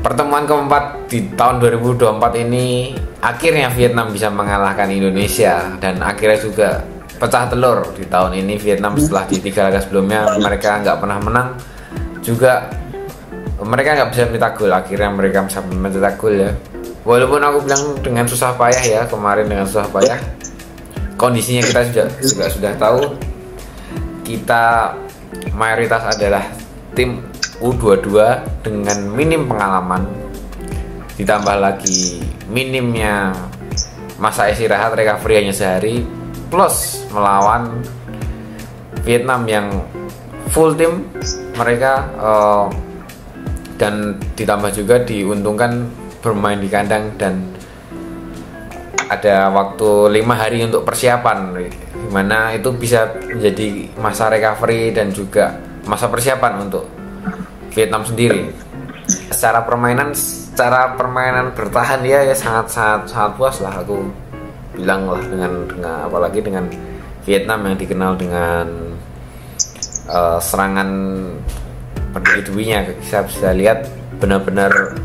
pertemuan keempat di tahun 2024 ini akhirnya Vietnam bisa mengalahkan Indonesia, dan akhirnya juga pecah telur di tahun ini. Vietnam setelah di 3 laga sebelumnya mereka nggak pernah menang, juga mereka nggak bisa mencetak gol. Akhirnya mereka bisa mencetak gol ya, walaupun aku bilang dengan susah payah ya, kemarin dengan susah payah. Kondisinya kita juga sudah tahu, kita mayoritas adalah tim U22 dengan minim pengalaman, ditambah lagi minimnya masa istirahat, recovery hanya sehari, plus melawan Vietnam yang full tim mereka, dan ditambah juga diuntungkan bermain di kandang dan ada waktu 5 hari untuk persiapan, dimana itu bisa menjadi masa recovery dan juga masa persiapan untuk Vietnam sendiri. Secara permainan bertahan dia ya sangat puas lah, aku bilang lah, dengan apalagi dengan Vietnam yang dikenal dengan serangan berduri-durinya. Kita bisa lihat benar-benar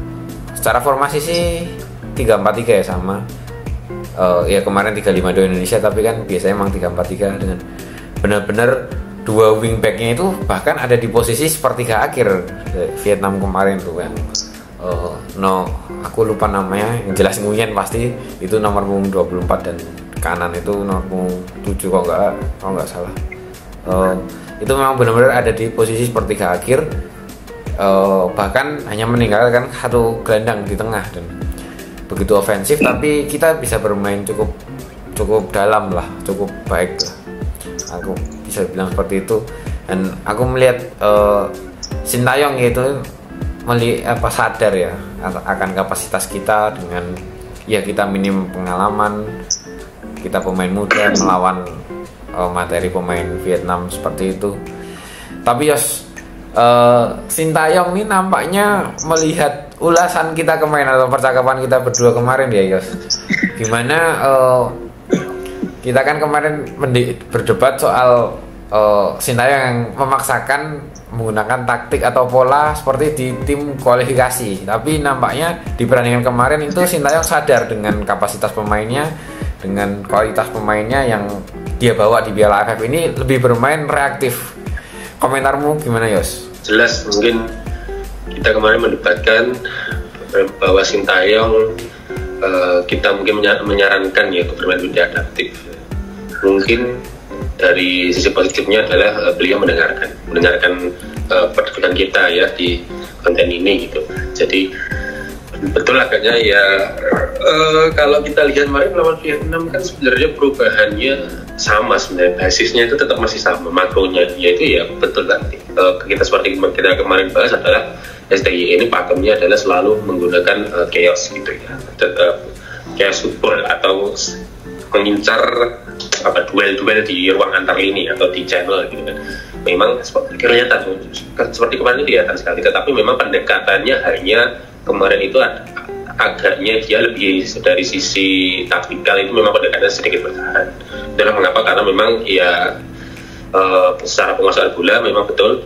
secara formasi sih 3-4-3 ya, sama ya kemarin 3-5-2 Indonesia, tapi kan biasanya emang 3-4-3 dengan benar-benar dua wingbacknya itu bahkan ada di posisi sepertiga akhir. Vietnam kemarin tuh yang aku lupa namanya, yang jelas Nguyen pasti itu nomor punggung 24 dan kanan itu nomor punggung 7 kalau nggak salah. Itu memang benar-benar ada di posisi sepertiga akhir, bahkan hanya meninggalkan satu gelandang di tengah, dan begitu ofensif tapi kita bisa bermain cukup dalam lah, cukup baik lah, aku bisa bilang seperti itu. Dan aku melihat Sintayong itu sadar ya akan kapasitas kita, dengan ya kita minim pengalaman, kita pemain muda melawan materi pemain Vietnam seperti itu. Tapi Sintayong ini nampaknya melihat ulasan kita kemarin atau percakapan kita berdua kemarin ya Yos, gimana kita kan kemarin berdebat soal Sintayong yang memaksakan menggunakan taktik atau pola seperti di tim kualifikasi, tapi nampaknya di pertandingan kemarin itu Sintayong sadar dengan kapasitas pemainnya, dengan kualitas pemainnya yang dia bawa di Piala AFF ini, lebih bermain reaktif. Komentarmu gimana Yos? Jelas mungkin kita kemarin mendebatkan bahwa Sintayong kita mungkin menyarankan ya untuk bermain lebih adaptif. Mungkin dari sisi positifnya adalah beliau mendengarkan perdebatan kita ya di konten ini gitu. Jadi betul agaknya ya, kalau kita lihat kemarin melawan Vietnam kan sebenarnya perubahannya sama, sebenarnya basisnya itu tetap masih sama, makronya yaitu ya betul tadi kita seperti kita kemarin bahas adalah STY ini pakemnya adalah selalu menggunakan chaos gitu ya, chaos football atau mengincar duel-duel di ruang antar lini atau di channel gitu kan. Memang kelihatan seperti kemarin itu kelihatan sekali, tetapi memang pendekatannya hanya kemarin itu agaknya dia lebih dari sisi taktikal itu memang pendekatannya sedikit bertahan. Itulah mengapa, karena memang ya secara penguasaan bola memang betul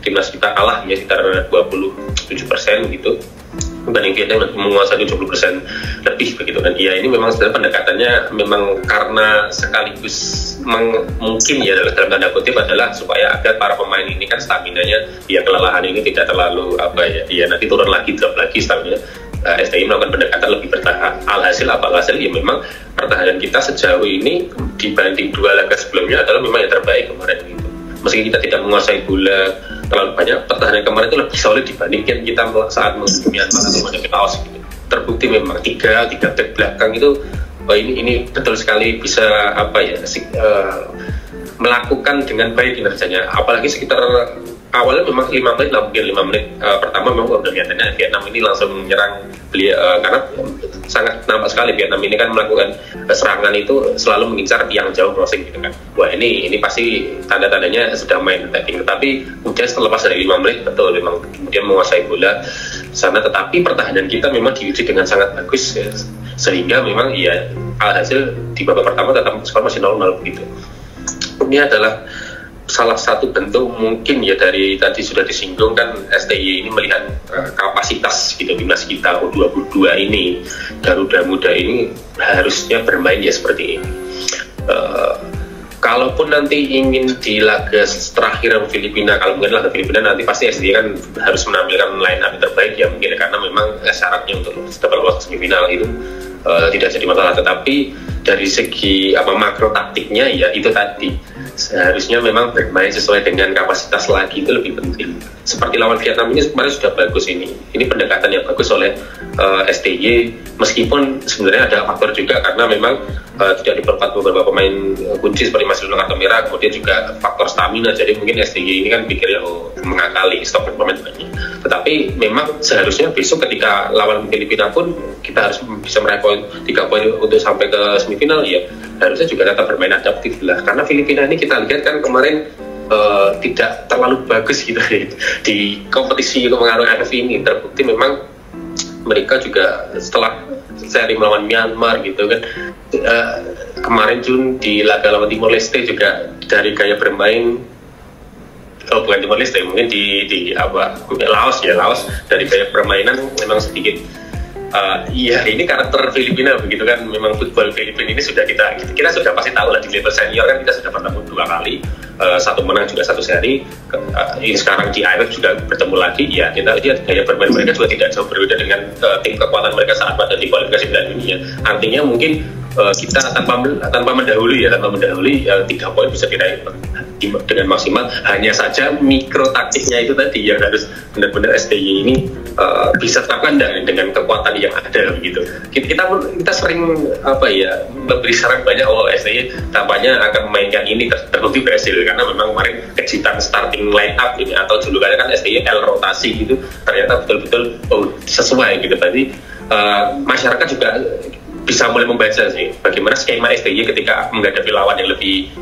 timnas kita kalah ya sekitar 27% gitu, dibanding Vietnam menguasai 70% lebih begitu kan. Ya ini memang sebenarnya pendekatannya memang karena sekaligus mungkin ya dalam tanda kutip adalah supaya agar para pemain ini kan staminanya ya kelelahan ini tidak terlalu nanti turun lagi, drop lagi stamina. STI melakukan pendekatan lebih bertahan. Alhasil ya memang pertahanan kita sejauh ini dibanding 2 laga sebelumnya adalah memang yang terbaik kemarin gitu. Meski kita tidak menguasai bola terlalu banyak, pertahanan kemarin itu lebih solid dibandingkan kita saat menghadapi Myanmar atau menghadapi Laos gitu. Terbukti memang tiga back belakang itu ini betul sekali bisa melakukan dengan baik kinerjanya. Apalagi sekitar awalnya memang 5 menit lah, mungkin 5 menit pertama memang udah kelihatannya Vietnam ini langsung menyerang karena sangat nampak sekali Vietnam ini kan melakukan serangan itu selalu mengincar yang jauh crossing gitu kan. Wah ini pasti tanda-tandanya sedang main attacking, tetapi kemudian setelah lepas dari 5 menit betul memang kemudian menguasai bola sana, tetapi pertahanan kita memang diuji dengan sangat bagus ya. Sehingga memang ya alhasil di babak pertama tetap skor masih 0-0 begitu. Ini adalah salah satu bentuk mungkin ya dari tadi sudah disinggung kan, STY ini melihat kapasitas gitu timnas kita U22 ini, Garuda Muda ini harusnya bermain ya seperti ini. Kalaupun nanti ingin di laga terakhir Filipina, kalau mungkin laga Filipina nanti pasti STY kan harus menampilkan line up terbaik ya mungkin, karena memang syaratnya untuk dapat lolos semifinal itu tidak jadi masalah. Tetapi dari segi makro taktiknya ya itu tadi, seharusnya memang bermain sesuai dengan kapasitas lagi itu lebih penting. Seperti lawan Vietnam ini kemarin sudah bagus ini pendekatan yang bagus oleh STY, meskipun sebenarnya ada faktor juga karena memang tidak diperkuat beberapa pemain kunci seperti Mas Lino kartu merah, kemudian juga faktor stamina. Jadi mungkin STY ini kan pikirnya mengakali stok pemain banyak. Tetapi memang seharusnya besok ketika lawan Filipina pun kita harus bisa meraih 3 poin untuk sampai ke semifinal ya, harusnya juga tetap bermain adaptif lah, karena Filipina ini kita lihat kan kemarin tidak terlalu bagus gitu di kompetisi pengaruh AFF ini. Terbukti memang mereka juga setelah seri melawan Myanmar gitu kan, kemarin Jun di laga lawan Timor Leste juga dari gaya bermain, bukan Timor Leste, mungkin di Laos dari gaya permainan memang sedikit iya ini karakter Filipina begitu kan. Memang football Filipina ini sudah kita sudah pasti tahu lah, di level senior kan kita sudah bertemu 2 kali, satu menang juga 1 seri. Ini sekarang di AFF juga bertemu lagi ya, kita lihat gaya bermain mereka juga tidak jauh berbeda dengan tim kekuatan mereka saat pada di kualifikasi Piala Dunia. Artinya mungkin kita tanpa mendahului 3 poin bisa diraih dengan maksimal. Hanya saja mikro taktiknya itu tadi yang harus benar-benar STY ini bisa terapkan dengan kekuatan yang ada begitu. Kita sering memberi saran banyak, STY tampaknya akan memainkan ini, terbukti berhasil karena memang kemarin kejutan starting line up ini atau julukannya kan STY L rotasi gitu, ternyata betul-betul sesuai gitu. Tadi masyarakat juga bisa mulai membaca sih bagaimana skema STY ketika menghadapi lawan yang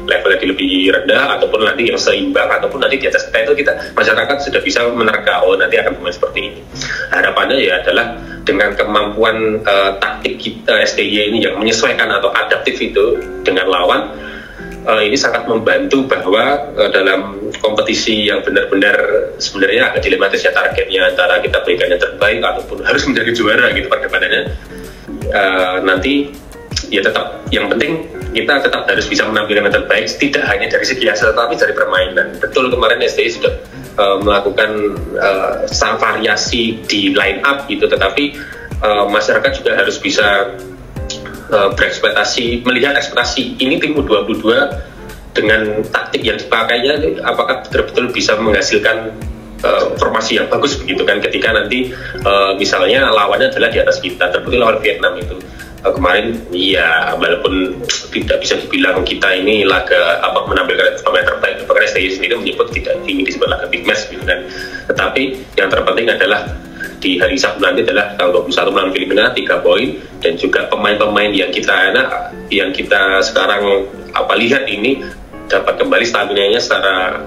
levelnya lebih rendah ataupun nanti yang seimbang ataupun nanti di atas kita masyarakat sudah bisa menerka nanti akan bermain seperti ini. Harapannya ya adalah dengan kemampuan taktik kita STY ini yang menyesuaikan atau adaptif itu dengan lawan, ini sangat membantu bahwa dalam kompetisi yang benar-benar sebenarnya agak dilematis ya targetnya, antara kita berikan yang terbaik ataupun harus menjadi juara gitu perdebatannya. Nanti ya tetap yang penting kita tetap harus bisa menampilkan yang terbaik, tidak hanya dari segi hasil tapi dari permainan. Betul kemarin STY sudah melakukan variasi di line up gitu, tetapi masyarakat juga harus bisa berekspektasi, melihat ekspektasi ini tim U22 dengan taktik yang dipakainya apakah betul-betul bisa menghasilkan formasi yang bagus begitu kan, ketika nanti misalnya lawannya adalah di atas kita. Terbukti lawan Vietnam itu kemarin ya, walaupun tidak bisa dibilang kita ini laga menampilkan pemain terbaik, bahkan STY sendiri menyebut tidak ingin disebut laga big match gitu kan, tetapi yang terpenting adalah di hari Sabtu nanti adalah tanggal 21 melawan Filipina 3 poin, dan juga pemain-pemain yang kita sekarang lihat ini dapat kembali stamina-nya secara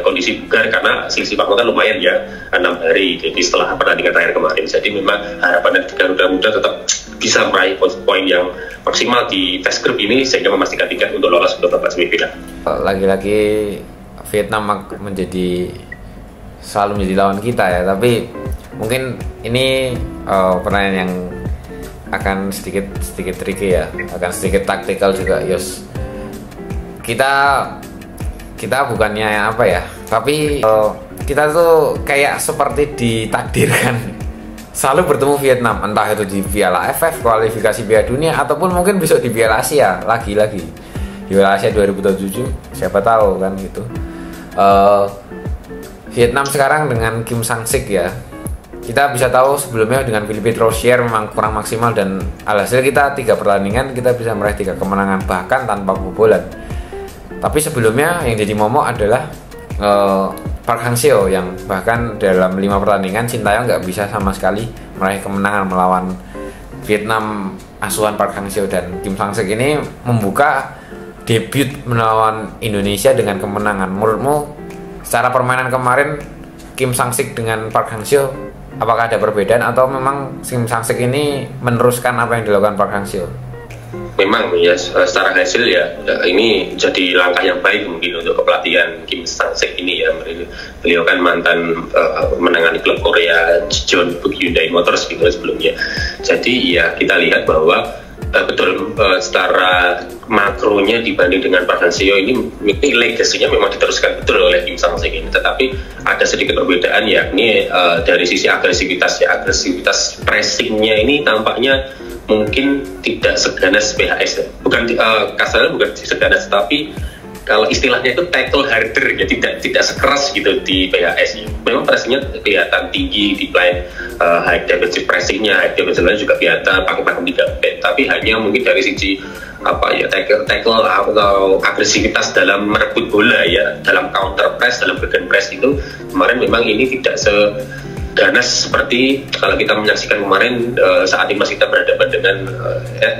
kondisi bugar, karena selisih waktu kan lumayan ya 6 hari jadi setelah pertandingan terakhir kemarin. Jadi memang harapan dari Garuda Muda tetap bisa meraih poin yang maksimal di fase grup ini sehingga memastikan tiket untuk lolos ke babak semifinal. Lagi-lagi Vietnam selalu menjadi lawan kita ya, tapi mungkin ini pertanyaan yang akan sedikit tricky ya, akan sedikit taktikal juga Yos. Kita bukannya tapi kita tuh kayak seperti ditakdirkan selalu bertemu Vietnam, entah itu di Piala AFF, kualifikasi Piala Dunia, ataupun mungkin besok di Piala Asia lagi di Piala Asia 2027, siapa tahu kan gitu. Vietnam sekarang dengan Kim Sang-sik ya, kita bisa tahu sebelumnya dengan Philippe Troussier memang kurang maksimal, dan alhasil kita 3 pertandingan kita bisa meraih 3 kemenangan bahkan tanpa kebobolan. Tapi sebelumnya yang jadi momok adalah Park Hang-seo yang bahkan dalam 5 pertandingan Sintayong nggak bisa sama sekali meraih kemenangan melawan Vietnam asuhan Park Hang-seo, dan Kim Sang-sik ini membuka debut melawan Indonesia dengan kemenangan. Menurutmu secara permainan kemarin Kim Sang-sik dengan Park Hang-seo apakah ada perbedaan atau memang Kim Sang-sik ini meneruskan apa yang dilakukan Park Hang-seo? memang ya secara hasil ya ini jadi langkah yang baik mungkin untuk kepelatihan Kim Sang-sik ini ya. Beliau kan mantan menangani klub Korea Jeonbuk Hyundai Motors gitu sebelumnya. Jadi ya kita lihat bahwa betul secara makronya dibanding dengan Park Hang-seo ini legasinya memang diteruskan betul oleh Kim Sang-sik ini, tetapi ada sedikit perbedaan yakni dari sisi agresivitas pressingnya ini tampaknya mungkin tidak seganas PHS ya. Bukan kasarnya bukan seganas, tapi kalau istilahnya itu tackle harder ya, tidak sekeras gitu di PHS ya. Memang pressingnya kelihatan tinggi di line high defensive pressingnya, high defensive juga kelihatan pakai 3 back, tapi hanya mungkin dari sisi tackle atau agresivitas dalam merebut bola ya, dalam counter press, dalam bagian press itu kemarin memang ini tidak ganas seperti kalau kita menyaksikan kemarin saat Dimas kita berhadapan dengan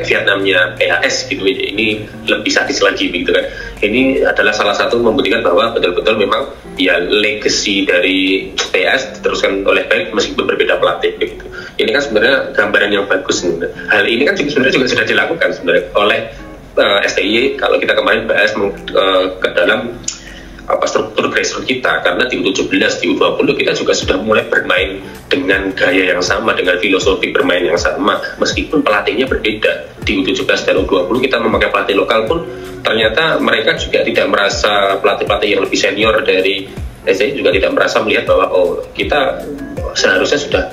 Vietnamnya PHS gitu. Ini lebih sadis lagi gitu kan. Ini adalah salah satu membuktikan bahwa betul-betul memang ya legacy dari PHS diteruskan oleh baik meskipun berbeda pelatih begitu. Ini kan sebenarnya gambaran yang bagus. Hal ini kan sebenarnya juga sudah dilakukan sebenarnya oleh STY kalau kita kemarin bahas ke dalam struktur grassroots kita, karena di U17, di U20 kita juga sudah mulai bermain dengan gaya yang sama, dengan filosofi bermain yang sama meskipun pelatihnya berbeda. Di U17 dan U20 kita memakai pelatih lokal pun ternyata mereka juga tidak merasa pelatih-pelatih yang lebih senior dari STY juga tidak merasa melihat bahwa kita seharusnya sudah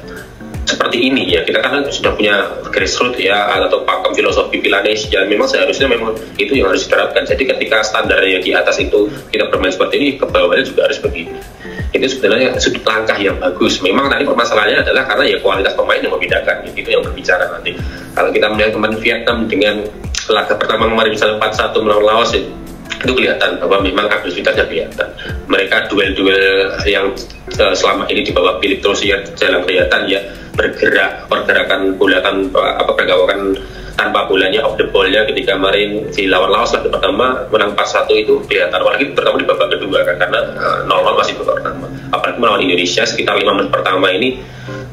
seperti ini ya, kita kan sudah punya grassroots ya atau pakem filosofi Vietnamese ya, memang seharusnya memang itu yang harus diterapkan. Jadi ketika standarnya di atas itu kita bermain seperti ini, ke bawahnya juga harus begini. Itu sebenarnya sudut langkah yang bagus. Memang tadi permasalahannya adalah karena ya kualitas pemain yang membedakan, itu yang berbicara nanti. Kalau kita melihat kemarin Vietnam dengan laga pertama kemarin misalnya 4-1 melawan Laos ya, itu kelihatan bahwa memang agresivitasnya kelihatan. Mereka duel-duel yang selama ini di bawah Philip Troussier jalan kelihatan ya, pergerakan bola pergerakan tanpa bolanya, off the ball-nya ketika kemarin di lawan Laos laga pertama menang 4-1 itu kelihatan. Apalagi pertama di babak kedua kan, karena 0-0 masih babak pertama. Apalagi melawan Indonesia sekitar 5 menit pertama ini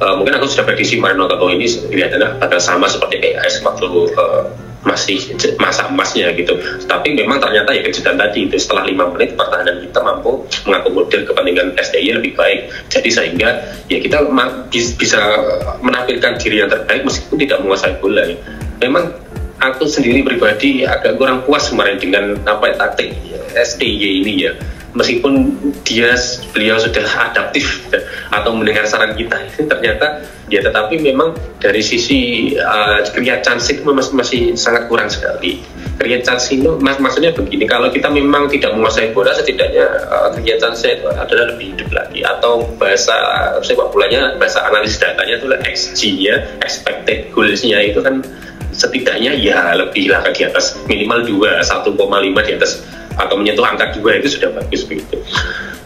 mungkin aku sudah prediksi kemarin nonton ini kelihatannya bakal sama seperti PAS waktu masih masa emasnya gitu. Tapi memang ternyata ya kejutan tadi itu setelah 5 menit pertahanan kita mampu mengakomodir kepentingan STY lebih baik. Jadi sehingga ya kita bisa menampilkan diri yang terbaik meskipun tidak menguasai bola ya. Memang aku sendiri pribadi agak kurang puas kemarin dengan taktik STY ini ya. Meskipun beliau sudah adaptif atau mendengar saran kita, ternyata ya tetapi memang dari sisi create chance itu masih sangat kurang sekali. Create chance itu maksudnya begini, kalau kita memang tidak menguasai bola setidaknya create chance itu adalah lebih hidup lagi, atau bahasa sepak bolanya, bahasa analisis datanya itu XG ya, expected goals-nya itu kan setidaknya ya lebih lah di atas minimal 1,5 di atas atau menyentuh angka 2 itu sudah bagus begitu.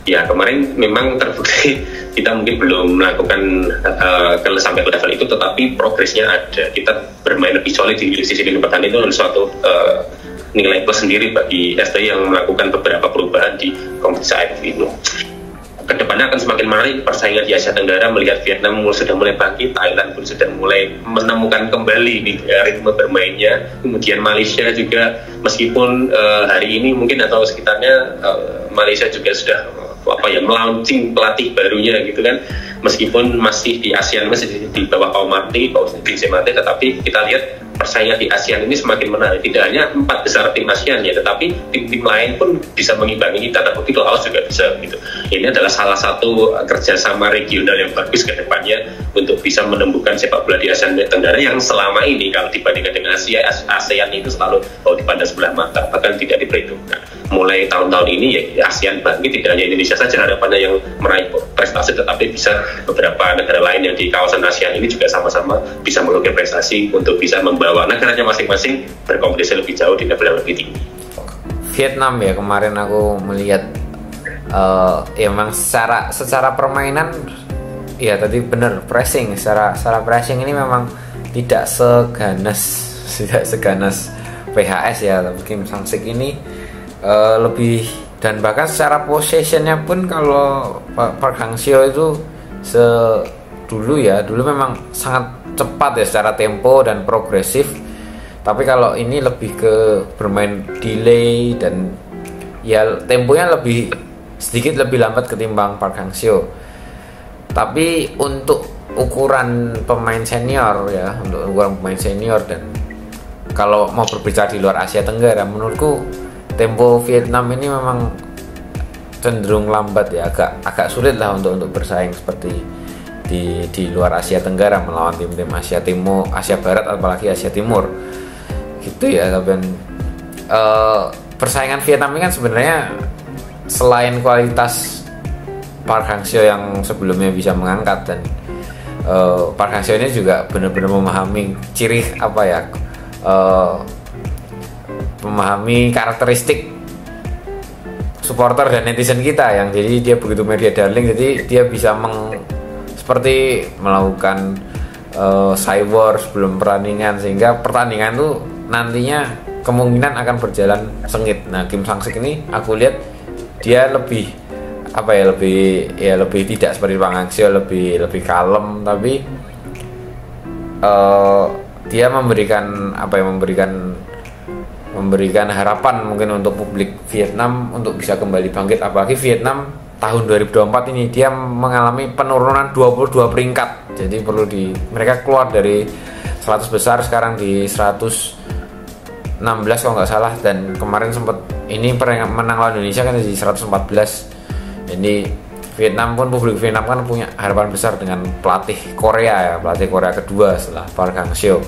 Ya kemarin memang terbukti kita mungkin belum melakukan sampai level itu, tetapi progresnya ada. Kita bermain lebih solid di sisi lini pertahanan itu adalah suatu nilai plus sendiri bagi STY yang melakukan beberapa perubahan di kompetisi AFF ini. Kedepannya akan semakin menarik persaingan di Asia Tenggara, melihat Vietnam sudah mulai bangkit, Thailand pun sudah mulai menemukan kembali nih ritme bermainnya, kemudian Malaysia juga meskipun hari ini mungkin atau sekitarnya Malaysia juga sudah melaunching pelatih barunya gitu kan, meskipun masih di ASEAN masih di bawah Pau Marti, tetapi kita lihat persaingan di ASEAN ini semakin menarik. Tidak hanya 4 besar tim ASEAN ya, tetapi tim-tim lain pun bisa mengimbangi kita. Terbukti Laos juga bisa gitu. Ini adalah salah satu kerjasama regional yang bagus ke depannya untuk bisa menumbuhkan sepak bola di ASEAN Tenggara yang selama ini kalau dibandingkan dengan ASEAN itu selalu dipandang sebelah mata, bahkan tidak diperhitungkan. Mulai tahun-tahun ini ya ASEAN bangkit, tidak hanya Indonesia saja harapannya yang meraih prestasi, tetapi bisa beberapa negara lain yang di kawasan ASEAN ini juga sama-sama bisa mengukir prestasi untuk bisa membawa negaranya masing-masing berkompetisi lebih jauh di level yang lebih tinggi. Vietnam ya kemarin aku melihat ya memang secara permainan ya tadi bener pressing, secara pressing ini memang tidak seganas PHS ya, tapi Kim Sang-sik ini lebih, dan bahkan secara possessionnya pun kalau Park Hang-seo itu dulu memang sangat cepat ya secara tempo dan progresif, Tapi kalau ini lebih ke bermain delay dan ya temponya lebih sedikit lebih lambat ketimbang Park Hang-seo. Tapi untuk ukuran pemain senior ya, untuk ukuran pemain senior dan kalau mau berbicara di luar Asia Tenggara, menurutku tempo Vietnam ini memang cenderung lambat ya, agak sulit lah untuk bersaing seperti di luar Asia Tenggara melawan tim-tim Asia Timur, Asia Barat apalagi Asia Timur gitu ya. Dan persaingan Vietnam ini kan sebenarnya selain kualitas Park Hang-seo yang sebelumnya bisa mengangkat dan Park Hang-seo ini juga benar-benar memahami ciri apa ya, memahami karakteristik supporter dan netizen kita yang jadi dia begitu media darling, jadi dia bisa seperti melakukan cyber sebelum pertandingan sehingga pertandingan tuh nantinya kemungkinan akan berjalan sengit. Nah, Kim Sang-sik ini aku lihat dia lebih apa ya, lebih tidak seperti Park Hang-seo, lebih kalem, tapi dia memberikan apa ya, memberikan harapan mungkin untuk publik Vietnam untuk bisa kembali bangkit. Apalagi Vietnam tahun 2024 ini dia mengalami penurunan 22 peringkat. Jadi mereka keluar dari 100 besar sekarang di 116 kalau nggak salah, dan kemarin sempat ini menang lawan Indonesia kan di 114. Jadi Vietnam pun, publik Vietnam kan punya harapan besar dengan pelatih Korea kedua setelah Park Hang-seo.